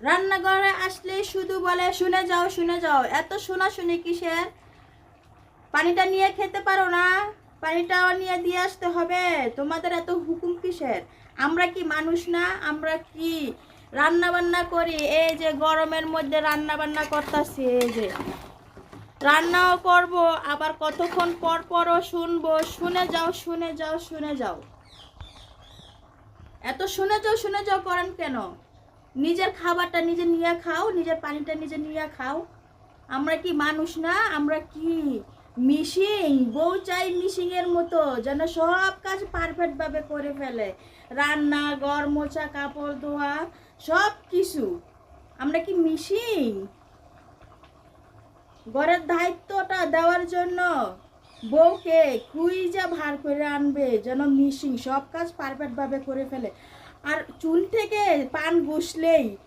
রান্নাঘরে আসলে শুধু বলে শুনে যাও শুনে যাও। এত শোনাশুনি কিসের? পানিটা নিয়ে খেতে পারো না? পানিটাও নিয়ে দিয়ে আসতে হবে। তোমাদের এত হুকুম কিসের? আমরা কি মানুষ না? আমরা কি রান্না বান্না করি? এই যে গরমের মধ্যে রান্না বান্না করতেছি, এই যে রান্নাও করব, আবার কতক্ষণ পর পরও শুনবো শুনে যাও শুনে যাও শুনে যাও। এত শুনে যাও করেন কেন? নিজের খাবারটা নিজে নিয়ে খাও, নিজের পানিটা নিজে নিয়ে খাও। আমরা কি মানুষ না? আমরা কি মিশিং? বউ চাই মিশিং এর মতো, যেন সব কাজ পারফেক্ট ভাবে করে ফেলে। রান্না, ঘর মোছা, কাপড় ধোয়া, সব কিছু। আমরা কি মিশিং? ঘরের দায়িত্বটা দেওয়ার জন্য বউকে খুঁজে ভার করে আনবে, যেন মিশিং সব কাজ পারফেক্ট ভাবে করে ফেলে। আর চুল থেকে পান ঘষলেই